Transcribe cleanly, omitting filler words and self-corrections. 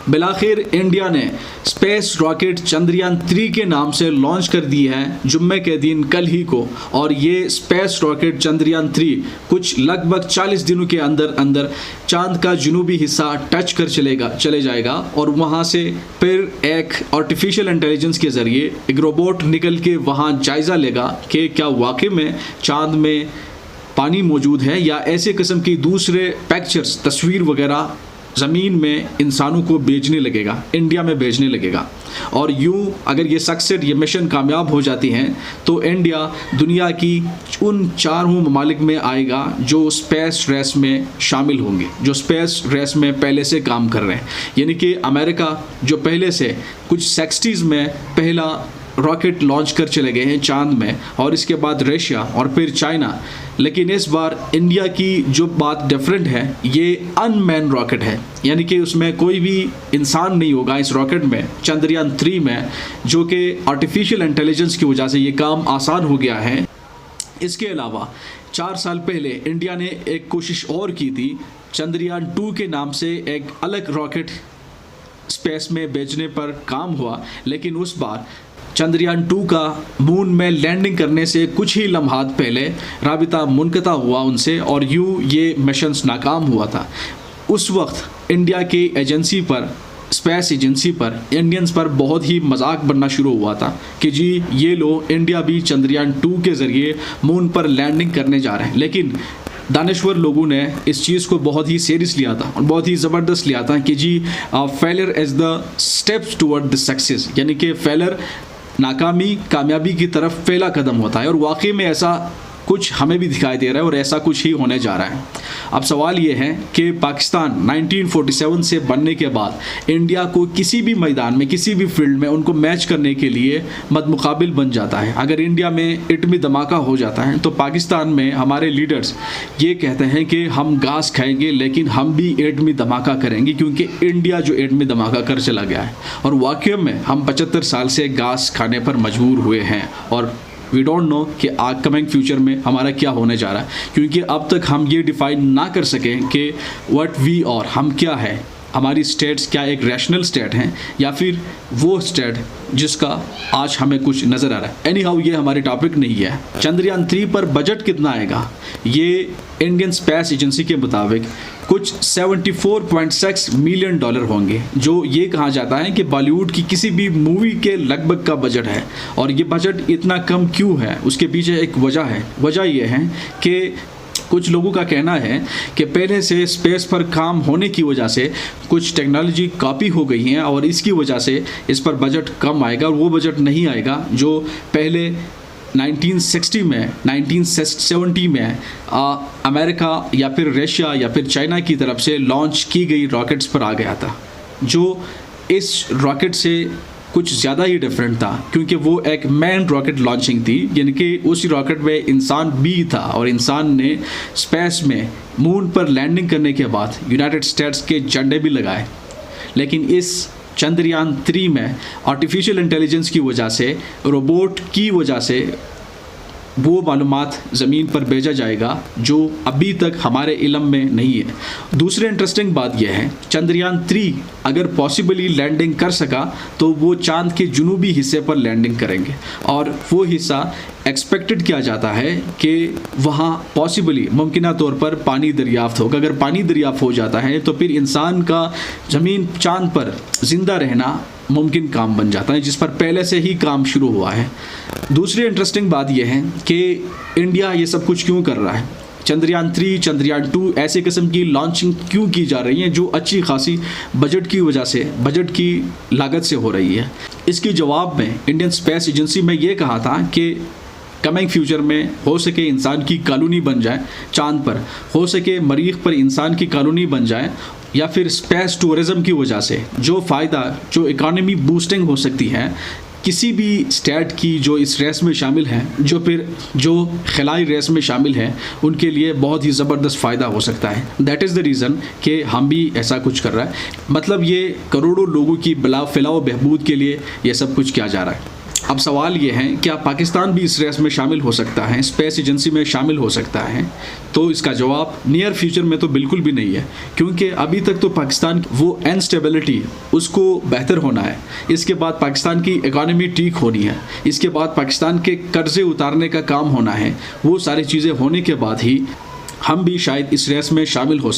बिलाखिर India ने space rocket Chandrayaan 3 के नाम से लॉन्च कर दी है जुम्मे के दिन कल ही को। और ये स्पेस रॉकेट चंद्रयान 3 कुछ लगभग 40 दिनों के अंदर अंदर चांद का जनूबी हिस्सा टच कर चले जाएगा और वहाँ से फिर एक आर्टिफिशियल इंटेलिजेंस के ज़रिए एक रोबोट निकल के वहाँ जायज़ा लेगा कि क्या वाकई में चांद में पानी मौजूद है या ऐसे किस्म की दूसरे पिक्चर्स तस्वीर वगैरह ज़मीन में इंसानों को भेजने लगेगा, इंडिया में भेजने लगेगा। और यूँ अगर ये सक्सेस ये मिशन कामयाब हो जाती हैं तो इंडिया दुनिया की उन 4 ममालिक में आएगा जो स्पेस रेस में शामिल होंगे, जो स्पेस रेस में पहले से काम कर रहे हैं। यानी कि अमेरिका जो पहले से कुछ 60s में पहला रॉकेट लॉन्च कर चले गए हैं चांद में, और इसके बाद रशिया और फिर चाइना। लेकिन इस बार इंडिया की जो बात डिफरेंट है, ये अनमैन रॉकेट है, यानी कि उसमें कोई भी इंसान नहीं होगा इस रॉकेट में चंद्रयान 3 में, जो कि आर्टिफिशियल इंटेलिजेंस की वजह से ये काम आसान हो गया है। इसके अलावा 4 साल पहले इंडिया ने एक कोशिश और की थी, चंद्रयान 2 के नाम से एक अलग रॉकेट स्पेस में भेजने पर काम हुआ। लेकिन उस बार चंद्रयान 2 का मून में लैंडिंग करने से कुछ ही लम्हात पहले राबिता मुनक़ता हुआ उनसे और यूँ ये मिशंस नाकाम हुआ था। उस वक्त इंडिया की एजेंसी पर, स्पेस एजेंसी पर, इंडियंस पर बहुत ही मजाक बनना शुरू हुआ था कि जी ये लो इंडिया भी चंद्रयान 2 के ज़रिए मून पर लैंडिंग करने जा रहे हैं। लेकिन दानश्वर लोगों ने इस चीज़ को बहुत ही सीरियस लिया था और बहुत ही ज़बरदस्त लिया था कि जी failure is the steps toward the success, यानी कि फेलियर नाकामी कामयाबी की तरफ पहला कदम होता है। और वाकई में ऐसा कुछ हमें भी दिखाई दे रहा है और ऐसा कुछ ही होने जा रहा है। अब सवाल ये है कि पाकिस्तान 1947 से बनने के बाद इंडिया को किसी भी मैदान में, किसी भी फील्ड में उनको मैच करने के लिए मदमुकाबिल बन जाता है। अगर इंडिया में एटमी धमाका हो जाता है तो पाकिस्तान में हमारे लीडर्स ये कहते हैं कि हम घास खाएंगे लेकिन हम भी एटमी धमाका करेंगे, क्योंकि इंडिया जो एटमी धमाका कर चला गया है। और वाकई में हम 75 साल से घास खाने पर मजबूर हुए हैं और वी डोंट नो कि कमिंग फ्यूचर में हमारा क्या होने जा रहा है, क्योंकि अब तक हम ये डिफाइन ना कर सकें कि व्हाट वी और हम क्या है। हमारी स्टेट्स क्या एक रैशनल स्टेट हैं या फिर वो स्टेट जिसका आज हमें कुछ नज़र आ रहा है। एनी हाउ ये हमारी टॉपिक नहीं है। चंद्रयान 3 पर बजट कितना आएगा, ये इंडियन स्पेस एजेंसी के मुताबिक कुछ $74.6 मिलियन होंगे, जो ये कहा जाता है कि बॉलीवुड की किसी भी मूवी के लगभग का बजट है। और ये बजट इतना कम क्यों है, उसके पीछे एक वजह है। वजह ये है कि कुछ लोगों का कहना है कि पहले से स्पेस पर काम होने की वजह से कुछ टेक्नोलॉजी कॉपी हो गई हैं और इसकी वजह से इस पर बजट कम आएगा और वो बजट नहीं आएगा जो पहले 1960 में, 1970 में अमेरिका या फिर रशिया या फिर चाइना की तरफ से लॉन्च की गई रॉकेट्स पर आ गया था, जो इस रॉकेट से कुछ ज़्यादा ही डिफरेंट था, क्योंकि वो एक मैन रॉकेट लॉन्चिंग थी। यानी कि उस रॉकेट में इंसान भी था और इंसान ने स्पेस में मून पर लैंडिंग करने के बाद यूनाइटेड स्टेट्स के झंडे भी लगाए। लेकिन इस चंद्रयान 3 में आर्टिफिशियल इंटेलिजेंस की वजह से, रोबोट की वजह से वो मालूमात ज़मीन पर भेजा जाएगा जो अभी तक हमारे इल्म में नहीं है। दूसरी इंटरेस्टिंग बात यह है, चंद्रयान 3 अगर पॉसिबली लैंडिंग कर सका तो वो चांद के जुनूबी हिस्से पर लैंडिंग करेंगे और वो हिस्सा एक्सपेक्टेड किया जाता है कि वहाँ पॉसिबली मुमकिना तौर पर पानी दरियाफ्त होगा। अगर पानी दरियाफ्त हो जाता है तो फिर इंसान का ज़मीन चांद पर ज़िंदा रहना मुमकिन काम बन जाता है, जिस पर पहले से ही काम शुरू हुआ है। दूसरी इंटरेस्टिंग बात यह है कि इंडिया ये सब कुछ क्यों कर रहा है। चंद्रयान 3, चंद्रयान 2 ऐसे किस्म की लॉन्चिंग क्यों की जा रही हैं जो अच्छी खासी बजट की वजह से, बजट की लागत से हो रही है। इसके जवाब में इंडियन स्पेस एजेंसी में ये कहा था कि कमिंग फ्यूचर में हो सके इंसान की कॉलोनी बन जाए चांद पर, हो सके मरीख पर इंसान की कॉलोनी बन जाए, या फिर स्पेस टूरिज़म की वजह से जो फ़ायदा, जो इकॉनमी बूस्टिंग हो सकती है किसी भी स्टेट की जो इस रेस में शामिल हैं, जो खिलाई रेस में शामिल हैं, उनके लिए बहुत ही ज़बरदस्त फ़ायदा हो सकता है। दैट इज़ द रीज़न कि हम भी ऐसा कुछ कर रहा है। मतलब ये करोड़ों लोगों की फलाह बहबूद के लिए ये सब कुछ किया जा रहा है। अब सवाल ये है, क्या पाकिस्तान भी इस रेस में शामिल हो सकता है, स्पेस एजेंसी में शामिल हो सकता है? तो इसका जवाब नियर फ्यूचर में तो बिल्कुल भी नहीं है, क्योंकि अभी तक तो पाकिस्तान वो इनस्टेबिलिटी उसको बेहतर होना है, इसके बाद पाकिस्तान की इकॉनमी ठीक होनी है, इसके बाद पाकिस्तान के कर्जे उतारने का काम होना है। वो सारी चीज़ें होने के बाद ही हम भी शायद इस रेस में शामिल हो सकते हैं।